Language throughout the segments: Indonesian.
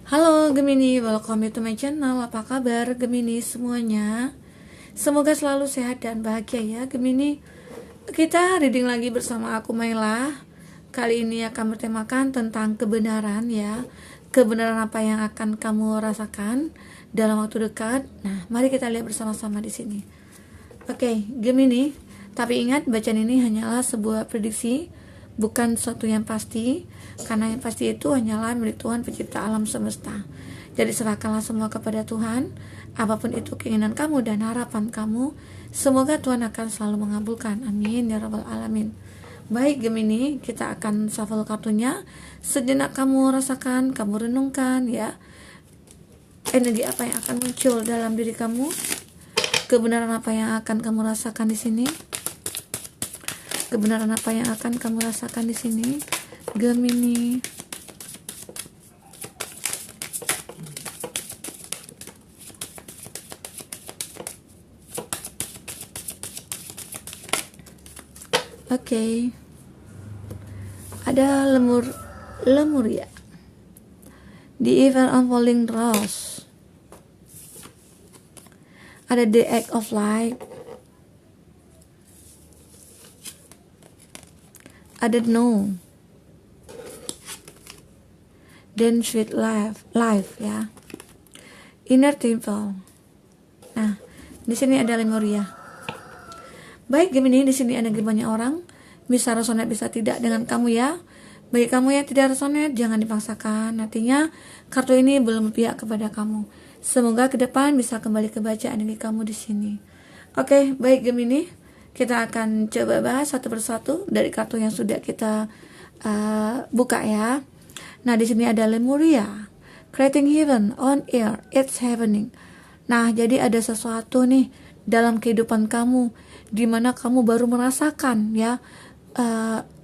Halo Gemini, welcome to my channel. Apa kabar Gemini semuanya? Semoga selalu sehat dan bahagia ya Gemini. Kita reading lagi bersama aku Maila. Kali ini akan bertemakan tentang kebenaran ya. Kebenaran apa yang akan kamu rasakan dalam waktu dekat. Nah, mari kita lihat bersama-sama di sini. Oke, Gemini. Tapi ingat, bacaan ini hanyalah sebuah prediksi, bukan sesuatu yang pasti, karena yang pasti itu hanyalah milik Tuhan pencipta alam semesta. Jadi serahkanlah semua kepada Tuhan, apapun itu keinginan kamu dan harapan kamu, semoga Tuhan akan selalu mengabulkan. Amin ya rabbal alamin. Baik Gemini, kita akan shuffle kartunya. Sejenak kamu rasakan, kamu renungkan ya, energi apa yang akan muncul dalam diri kamu, kebenaran apa yang akan kamu rasakan di sini. Kebenaran apa yang akan kamu rasakan di sini, Gemini? Oke. Ada lemur ya. The Ever Unfolding Rose. Ada The Act of Life. Ada No, then Sweet Life ya. Inner Temple. Nah, di sini ada Lemuria. Baik Gemini, di sini ada banyak orang bisa resonate bisa tidak dengan kamu ya. Bagi kamu yang tidak resonate, jangan dipaksakan. Nantinya kartu ini belum berpihak kepada kamu. Semoga ke depan bisa kembali ke bacaan energi kamu di sini. Oke, baik Gemini. Kita akan coba bahas satu persatu dari kartu yang sudah kita buka ya. Nah, di sini ada Lemuria, Creating Heaven on Air, It's Happening. Nah, jadi ada sesuatu nih dalam kehidupan kamu di mana kamu baru merasakan ya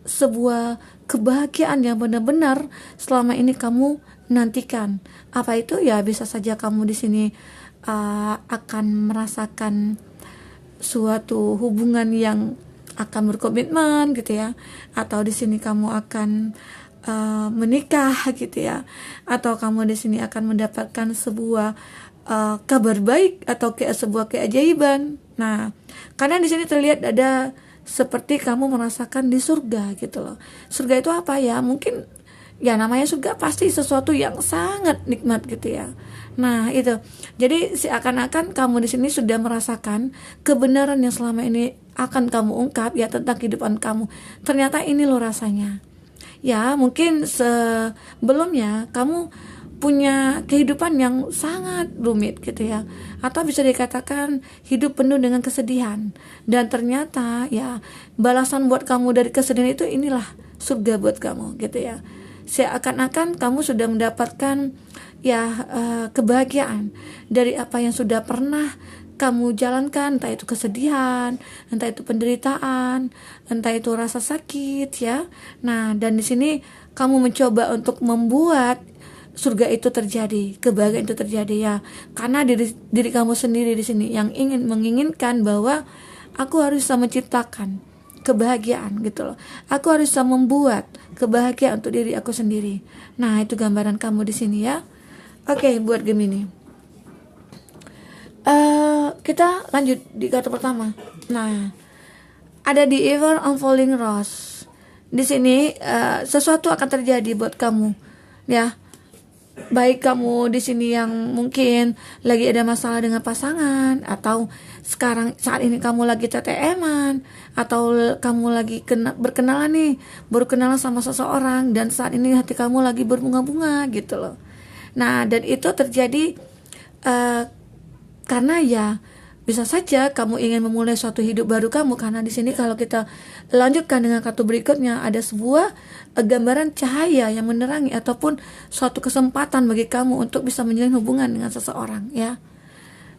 sebuah kebahagiaan yang benar-benar selama ini kamu nantikan. Apa itu ya? Bisa saja kamu di sini akan merasakan suatu hubungan yang akan berkomitmen gitu ya, atau di sini kamu akan menikah gitu ya, atau kamu di sini akan mendapatkan sebuah kabar baik atau sebuah keajaiban. Nah, karena di sini terlihat ada seperti kamu merasakan di surga gitu loh. Surga itu apa ya? Mungkin ya namanya surga pasti sesuatu yang sangat nikmat gitu ya. Nah itu, jadi seakan-akan kamu di sini sudah merasakan kebenaran yang selama ini akan kamu ungkap ya tentang kehidupan kamu. Ternyata ini loh rasanya. Ya mungkin sebelumnya kamu punya kehidupan yang sangat rumit gitu ya, atau bisa dikatakan hidup penuh dengan kesedihan. Dan ternyata ya balasan buat kamu dari kesedihan itu inilah surga buat kamu gitu ya. Seakan-akan kamu sudah mendapatkan ya kebahagiaan dari apa yang sudah pernah kamu jalankan, entah itu kesedihan, entah itu penderitaan, entah itu rasa sakit ya. Nah, dan di sini kamu mencoba untuk membuat surga itu terjadi, kebahagiaan itu terjadi ya. Karena diri kamu sendiri di sini yang menginginkan bahwa aku harus bisa menciptakan kebahagiaan gitu loh. Aku harus bisa membuat kebahagiaan untuk diri aku sendiri. Nah, itu gambaran kamu di sini ya. Oke, buat Gemini. Kita lanjut di kartu pertama. Nah, ada di Ever Unfolding Rose. Di sini sesuatu akan terjadi buat kamu, ya. Baik kamu di sini yang mungkin lagi ada masalah dengan pasangan, atau sekarang saat ini kamu lagi TTM-an, atau kamu lagi berkenalan nih, baru kenalan sama seseorang dan saat ini hati kamu lagi berbunga-bunga gitu loh. Nah, dan itu terjadi karena ya bisa saja kamu ingin memulai suatu hidup baru kamu, karena di sini kalau kita lanjutkan dengan kartu berikutnya ada sebuah gambaran cahaya yang menerangi ataupun suatu kesempatan bagi kamu untuk bisa menjalin hubungan dengan seseorang ya.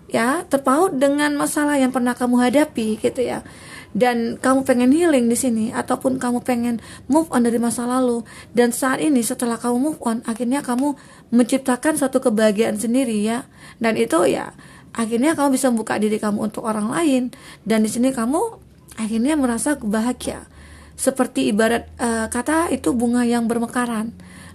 Ya, terpaut dengan masalah yang pernah kamu hadapi gitu ya. Dan kamu pengen healing di sini, ataupun kamu pengen move on dari masa lalu, dan saat ini setelah kamu move on, akhirnya kamu menciptakan suatu kebahagiaan sendiri ya. Dan itu ya akhirnya kamu bisa membuka diri kamu untuk orang lain, dan di sini kamu akhirnya merasa bahagia. Seperti ibarat kata itu bunga yang bermekaran.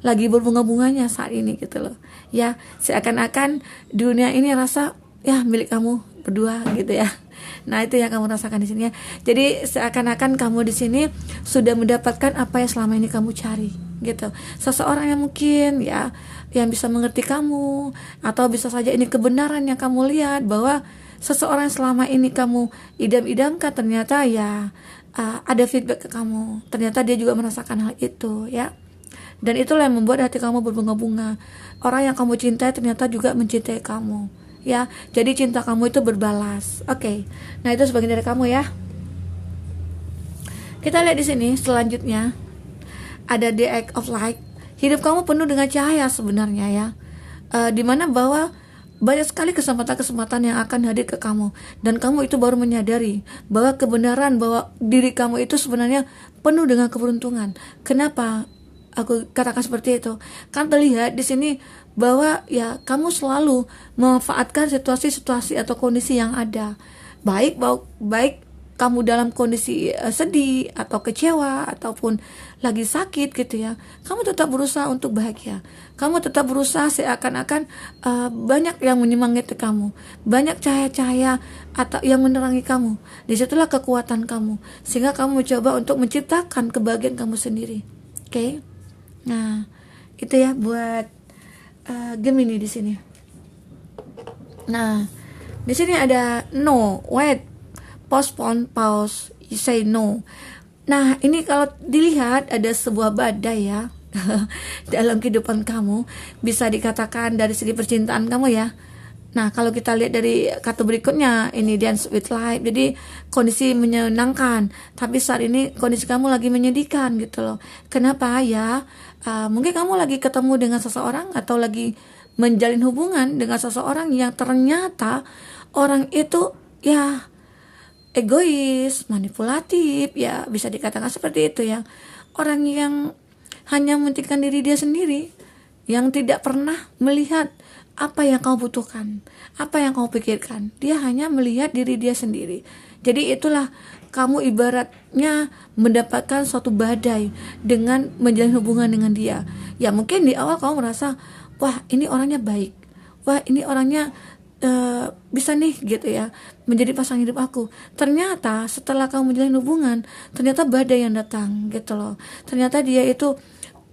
lagi berbunga-bunganya saat ini gitu loh. Ya, seakan-akan dunia ini rasa ya milik kamu berdua gitu ya. Nah, itu yang kamu rasakan di sini ya. Jadi seakan-akan kamu di sini sudah mendapatkan apa yang selama ini kamu cari gitu. Seseorang yang mungkin ya yang bisa mengerti kamu, atau bisa saja ini kebenaran yang kamu lihat bahwa seseorang selama ini kamu idam-idamkan ternyata ya ada feedback ke kamu. Ternyata dia juga merasakan hal itu ya. Dan itulah yang membuat hati kamu berbunga-bunga. Orang yang kamu cintai ternyata juga mencintai kamu ya. Jadi cinta kamu itu berbalas. Oke. Nah, itu sebagian dari kamu ya. Kita lihat di sini selanjutnya ada the act of light. Hidup kamu penuh dengan cahaya sebenarnya ya. Dimana bahwa banyak sekali kesempatan-kesempatan yang akan hadir ke kamu, dan kamu itu baru menyadari bahwa kebenaran bahwa diri kamu itu sebenarnya penuh dengan keberuntungan. Kenapa aku katakan seperti itu? Kan terlihat di sini bahwa ya kamu selalu memanfaatkan situasi-situasi atau kondisi yang ada. Baik kamu dalam kondisi sedih atau kecewa ataupun lagi sakit gitu ya, kamu tetap berusaha untuk bahagia. Kamu tetap berusaha seakan-akan banyak yang menyemangati kamu, banyak cahaya-cahaya atau yang menerangi kamu. Disitulah kekuatan kamu, sehingga kamu mencoba untuk menciptakan kebahagiaan kamu sendiri. Oke? Nah, itu ya buat Gemini di sini. Nah, di sini ada no, wait, postpone, pause, you say no. Nah, ini kalau dilihat ada sebuah badai ya dalam kehidupan kamu, bisa dikatakan dari segi percintaan kamu ya. Nah, kalau kita lihat dari kata berikutnya, ini dance with life, jadi kondisi menyenangkan, tapi saat ini kondisi kamu lagi menyedihkan gitu loh. Kenapa ya? Mungkin kamu lagi ketemu dengan seseorang atau lagi menjalin hubungan dengan seseorang yang ternyata orang itu ya egois, manipulatif, ya bisa dikatakan seperti itu ya. Orang yang hanya mementingkan diri dia sendiri, yang tidak pernah melihat apa yang kamu butuhkan, apa yang kamu pikirkan. Dia hanya melihat diri dia sendiri. Jadi itulah kamu ibaratnya mendapatkan suatu badai dengan menjalin hubungan dengan dia. Ya mungkin di awal kamu merasa, wah ini orangnya baik, wah ini orangnya bisa nih gitu ya menjadi pasangan hidup aku. Ternyata setelah kamu menjalin hubungan, ternyata badai yang datang gitu loh. Ternyata dia itu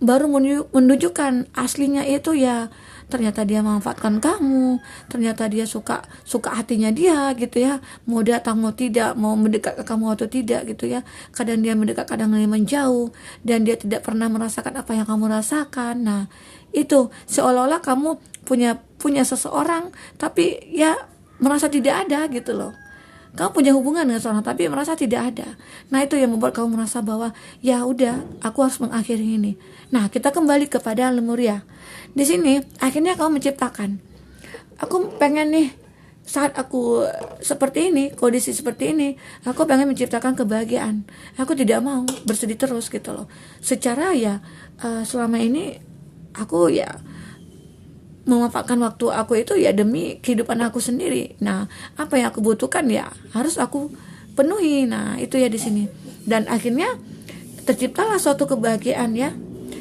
baru menunjukkan aslinya itu ya, ternyata dia memanfaatkan kamu, ternyata dia suka hatinya dia gitu ya, mau datang mau tidak, mau mendekat ke kamu atau tidak gitu ya. Kadang dia mendekat, kadang dia menjauh, dan dia tidak pernah merasakan apa yang kamu rasakan. Nah, itu seolah-olah kamu punya seseorang tapi ya merasa tidak ada gitu loh. Kamu punya hubungan dengan seseorang tapi merasa tidak ada. Nah, itu yang membuat kamu merasa bahwa ya udah, aku harus mengakhiri ini. Nah, kita kembali kepada Lemuria. Di sini akhirnya kamu menciptakan, aku pengen nih saat aku seperti ini, kondisi seperti ini, aku pengen menciptakan kebahagiaan. Aku tidak mau bersedih terus gitu loh. Secara ya selama ini aku ya memanfaatkan waktu aku itu ya demi kehidupan aku sendiri. Nah, apa yang aku butuhkan ya harus aku penuhi. Nah, itu ya di sini. Dan akhirnya terciptalah suatu kebahagiaan ya,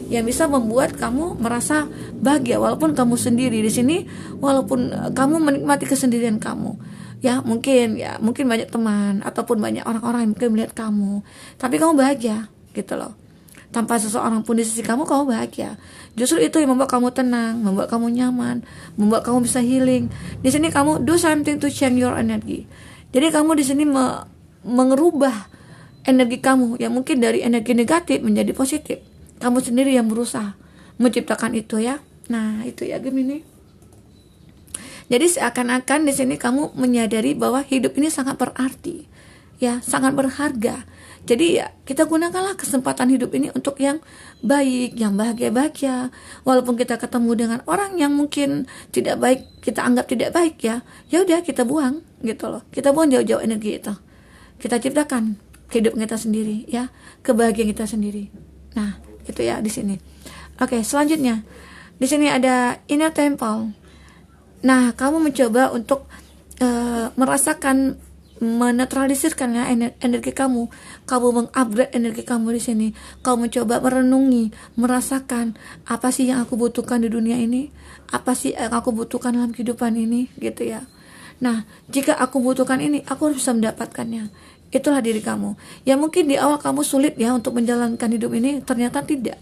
yang bisa membuat kamu merasa bahagia walaupun kamu sendiri di sini, walaupun kamu menikmati kesendirian kamu. Ya, mungkin banyak teman ataupun banyak orang-orang yang mungkin melihat kamu, tapi kamu bahagia gitu loh. Tanpa seseorang pun di sisi kamu bahagia. Justru itu yang membuat kamu tenang, membuat kamu nyaman, membuat kamu bisa healing. Di sini kamu do something to change your energy. Jadi kamu di sini mengerubah energi kamu yang mungkin dari energi negatif menjadi positif. Kamu sendiri yang berusaha menciptakan itu ya. Nah, itu ya Gemini. Jadi seakan-akan di sini kamu menyadari bahwa hidup ini sangat berarti, ya, sangat berharga. Jadi ya kita gunakanlah kesempatan hidup ini untuk yang baik, yang bahagia-bahagia. Walaupun kita ketemu dengan orang yang mungkin tidak baik, kita anggap tidak baik ya udah kita buang gitu loh. Kita buang jauh-jauh energi itu. Kita ciptakan kehidupan kita sendiri ya, kebahagiaan kita sendiri. Nah, itu ya di sini. Oke, selanjutnya di sini ada inner temple. Nah, kamu mencoba untuk merasakan menetralisirkan ya energi kamu. Kamu mengupgrade energi kamu di sini. Kamu mencoba merenungi, merasakan apa sih yang aku butuhkan di dunia ini, apa sih yang aku butuhkan dalam kehidupan ini, gitu ya. Nah, jika aku butuhkan ini, aku harus bisa mendapatkannya. Itulah diri kamu. Ya mungkin di awal kamu sulit ya untuk menjalankan hidup ini, ternyata tidak.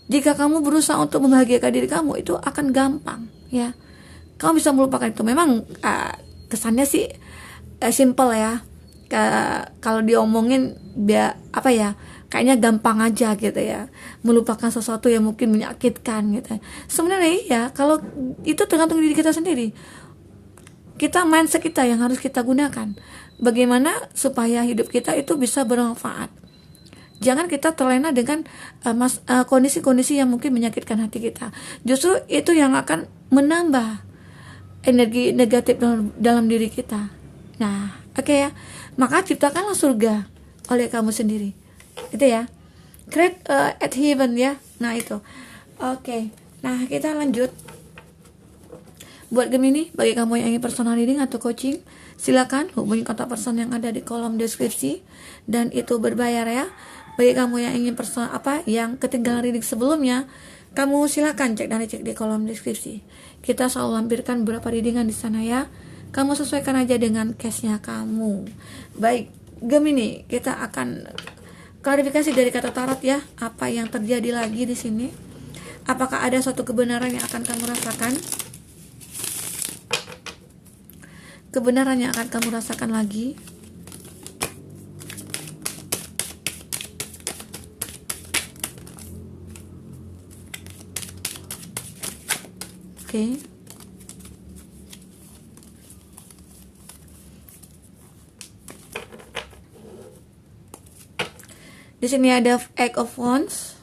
Jika kamu berusaha untuk membahagiakan diri kamu, itu akan gampang ya. Kamu bisa melupakan itu. Memang kesannya sih simple ya. Kalau diomongin apa ya, kayaknya gampang aja gitu ya, melupakan sesuatu yang mungkin menyakitkan gitu. Sebenarnya ya, kalau itu tergantung diri kita sendiri. Kita mindset kita yang harus kita gunakan. Bagaimana supaya hidup kita itu bisa bermanfaat. Jangan kita terlena dengan kondisi-kondisi yang mungkin menyakitkan hati kita. Justru itu yang akan menambah energi negatif dalam diri kita. Nah, oke ya. Maka ciptakanlah surga oleh kamu sendiri. Itu ya. Create at heaven ya. Nah, itu. Oke. Nah, kita lanjut. Buat Gemini, bagi kamu yang ingin personal reading atau coaching, silakan hubungi kontak person yang ada di kolom deskripsi, dan itu berbayar ya. Bagi kamu yang ingin personal yang ketinggalan reading sebelumnya, kamu silakan cek di kolom deskripsi. Kita selalu lampirkan beberapa readingan di sana ya. Kamu sesuaikan aja dengan case-nya kamu. Baik, Gemini, kita akan klarifikasi dari kata tarot ya. Apa yang terjadi lagi di sini? Apakah ada suatu kebenaran yang akan kamu rasakan? Kebenaran yang akan kamu rasakan lagi. Oke. Di sini ada Eight of Wands,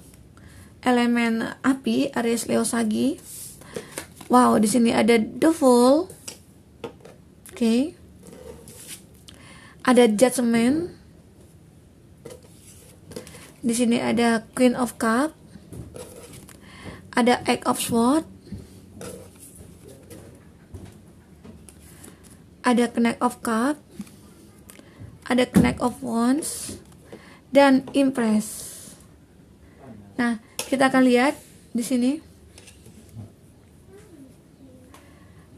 elemen api, Aries, Leo, Sagi. Wow, di sini ada The Fool. Oke. Ada Judgment. Di sini ada Queen of Cup. Ada Eight of Swords. Ada Knight of Cup. Ada Knight of Wands dan Empress. Nah, kita akan lihat di sini.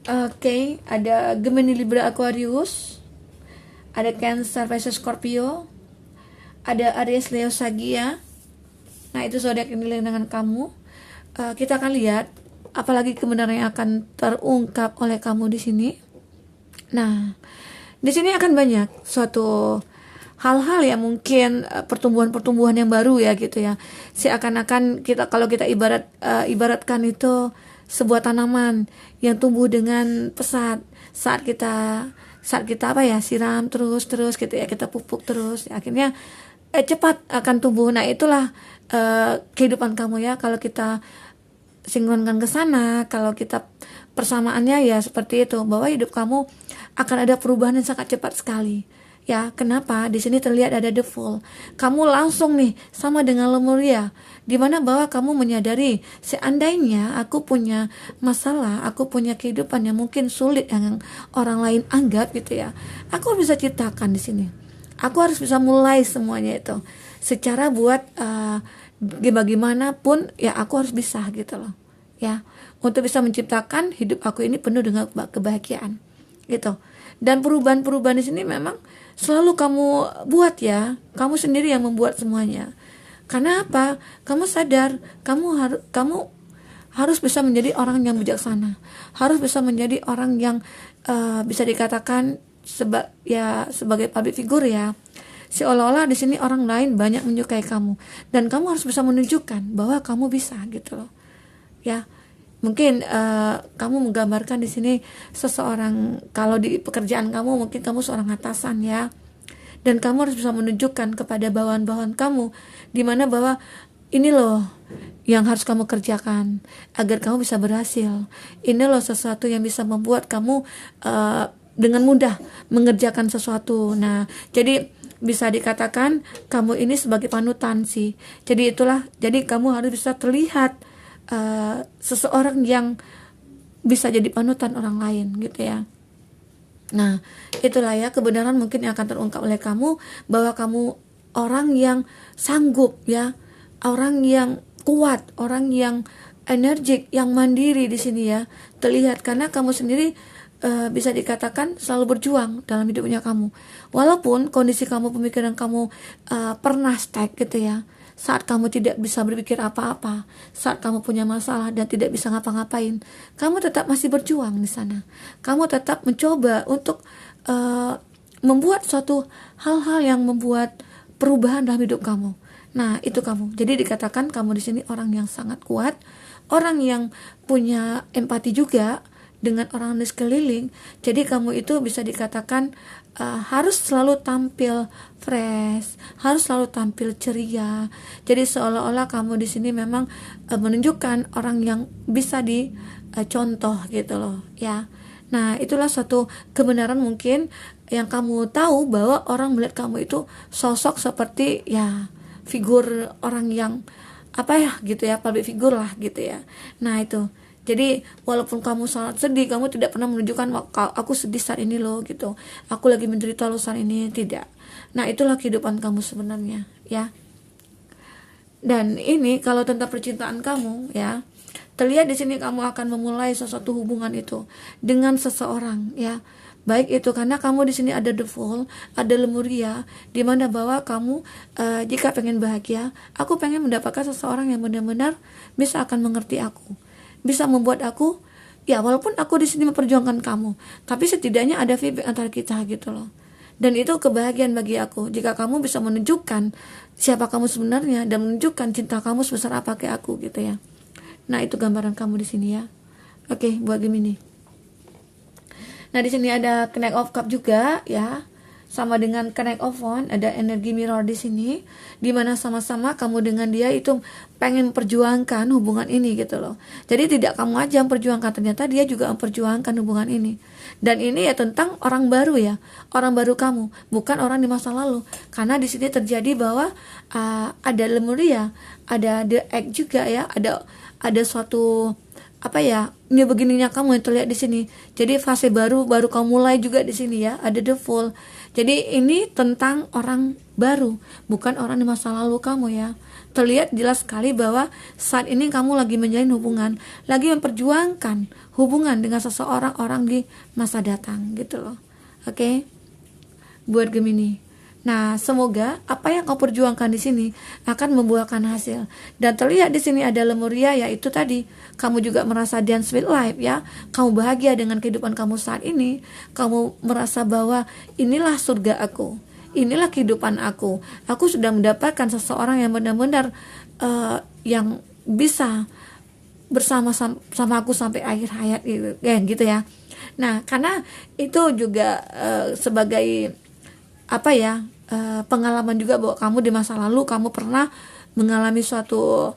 Oke, ada Gemini, Libra, Aquarius, ada Cancer, Pisces, Scorpio, ada Aries, Leo, Sagi ya. Nah, itu zodiak yang dilihat dengan kamu. Kita akan lihat apalagi kebenaran yang akan terungkap oleh kamu di sini. Nah, di sini akan banyak suatu hal-hal yang mungkin pertumbuhan-pertumbuhan yang baru ya gitu ya. Seakan-akan kalau kita ibaratkan itu sebuah tanaman yang tumbuh dengan pesat saat kita siram terus gitu ya, kita pupuk terus ya, akhirnya cepat akan tumbuh. Nah, itulah kehidupan kamu ya, kalau kita sinkronkan ke sana, kalau kita persamaannya ya seperti itu, bahwa hidup kamu akan ada perubahan yang sangat cepat sekali. Ya, kenapa? Di sini terlihat ada The Fool. Kamu langsung nih sama dengan Lemuria, di mana bahwa kamu menyadari seandainya aku punya masalah, aku punya kehidupan yang mungkin sulit yang orang lain anggap gitu ya, aku bisa ciptakan di sini. Aku harus bisa mulai semuanya itu secara buat bagaimanapun ya, aku harus bisa gitu loh ya, untuk bisa menciptakan hidup aku ini penuh dengan kebahagiaan gitu. Dan perubahan-perubahan di sini memang selalu kamu buat ya, kamu sendiri yang membuat semuanya. Karena apa? Kamu sadar kamu harus bisa menjadi orang yang bijaksana, harus bisa menjadi orang yang bisa dikatakan sebagai public figure ya. Seolah-olah di sini orang lain banyak menyukai kamu, dan kamu harus bisa menunjukkan bahwa kamu bisa gitu loh ya. Mungkin kamu menggambarkan di sini seseorang, kalau di pekerjaan kamu mungkin kamu seorang atasan ya, dan kamu harus bisa menunjukkan kepada bawahan-bawahan kamu di mana bahwa ini loh yang harus kamu kerjakan agar kamu bisa berhasil. Ini loh sesuatu yang bisa membuat kamu dengan mudah mengerjakan sesuatu. Nah, jadi bisa dikatakan kamu ini sebagai panutan sih. Jadi kamu harus bisa terlihat seseorang yang bisa jadi panutan orang lain gitu ya. Nah, itulah ya kebenaran mungkin yang akan terungkap oleh kamu, bahwa kamu orang yang sanggup ya, orang yang kuat, orang yang energik, yang mandiri di sini ya. Terlihat karena kamu sendiri bisa dikatakan selalu berjuang dalam hidupnya kamu. Walaupun kondisi kamu, pemikiran kamu pernah stuck gitu ya. Saat kamu tidak bisa berpikir apa-apa, saat kamu punya masalah dan tidak bisa ngapa-ngapain, kamu tetap masih berjuang di sana. Kamu tetap mencoba untuk membuat suatu hal-hal yang membuat perubahan dalam hidup kamu. Nah, itu kamu. Jadi dikatakan kamu di sini orang yang sangat kuat, orang yang punya empati juga dengan orang di sekeliling. Jadi kamu itu bisa dikatakan harus selalu tampil fresh, harus selalu tampil ceria. Jadi seolah-olah kamu di sini memang menunjukkan orang yang bisa dicontoh gitu loh ya. Nah, itulah suatu kebenaran mungkin yang kamu tahu, bahwa orang melihat kamu itu sosok seperti ya figur orang yang apa ya gitu ya, public figure lah gitu ya. Nah, itu. Jadi walaupun kamu sangat sedih, kamu tidak pernah menunjukkan aku sedih saat ini loh gitu, aku lagi menderita loh saat ini, tidak. Nah, itulah kehidupan kamu sebenarnya ya. Dan ini kalau tentang percintaan kamu ya, terlihat di sini kamu akan memulai sesuatu hubungan itu dengan seseorang ya. Baik itu karena kamu di sini ada the fool, ada lemuria, di mana bahwa kamu jika pengen bahagia, aku pengen mendapatkan seseorang yang benar-benar bisa akan mengerti aku, bisa membuat aku ya, walaupun aku di sini memperjuangkan kamu, tapi setidaknya ada feedback antara kita gitu loh. Dan itu kebahagiaan bagi aku jika kamu bisa menunjukkan siapa kamu sebenarnya dan menunjukkan cinta kamu sebesar apa ke aku gitu ya. Nah, itu gambaran kamu di sini ya. Oke, buat Gemini. Nah, di sini ada Knight of Cup juga ya. Sama dengan Knight of Wands, ada energi mirror di sini, di mana sama-sama kamu dengan dia itu pengen memperjuangkan hubungan ini gitu loh. Jadi tidak kamu aja memperjuangkan, ternyata dia juga memperjuangkan hubungan ini. Dan ini ya tentang orang baru ya, orang baru kamu, bukan orang di masa lalu. Karena di sini terjadi bahwa ada lemuria, ada the egg juga ya, ada suatu apa ya, ini begininya kamu yang terlihat di sini. Jadi fase baru kamu mulai juga di sini ya, ada the fool. Jadi ini tentang orang baru, bukan orang di masa lalu kamu ya. Terlihat jelas sekali bahwa saat ini kamu lagi menjalin hubungan, lagi memperjuangkan hubungan dengan seseorang orang di masa datang gitu loh. Oke? Buat Gemini. Nah, semoga apa yang kau perjuangkan di sini akan membuahkan hasil. Dan terlihat di sini ada lemuria, yaitu tadi kamu juga merasa dance with life ya. Kamu bahagia dengan kehidupan kamu saat ini. Kamu merasa bahwa inilah surga aku, inilah kehidupan aku. Aku sudah mendapatkan seseorang yang benar-benar yang bisa bersama sama aku sampai akhir hayat gitu ya. Nah, karena itu juga sebagai apa ya, pengalaman juga bahwa kamu di masa lalu kamu pernah mengalami suatu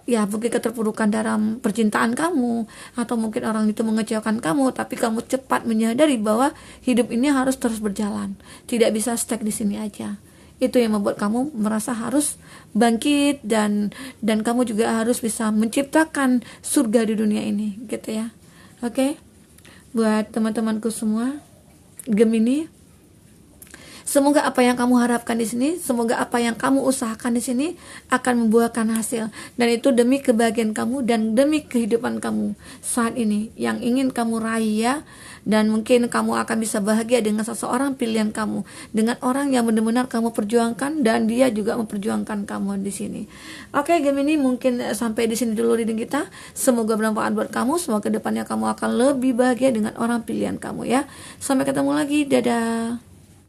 ya mungkin keterpurukan dalam percintaan kamu, atau mungkin orang itu mengecewakan kamu, tapi kamu cepat menyadari bahwa hidup ini harus terus berjalan, tidak bisa stuck di sini aja. Itu yang membuat kamu merasa harus bangkit, dan kamu juga harus bisa menciptakan surga di dunia ini gitu ya. Oke? Buat teman-temanku semua Gemini, semoga apa yang kamu harapkan di sini, semoga apa yang kamu usahakan di sini akan membuahkan hasil, dan itu demi kebahagiaan kamu dan demi kehidupan kamu saat ini yang ingin kamu raih ya. Dan mungkin kamu akan bisa bahagia dengan seseorang pilihan kamu, dengan orang yang benar-benar kamu perjuangkan dan dia juga memperjuangkan kamu di sini. Oke Gemini, mungkin sampai di sini dulu reading kita. Semoga bermanfaat buat kamu, semoga kedepannya kamu akan lebih bahagia dengan orang pilihan kamu ya. Sampai ketemu lagi, dadah.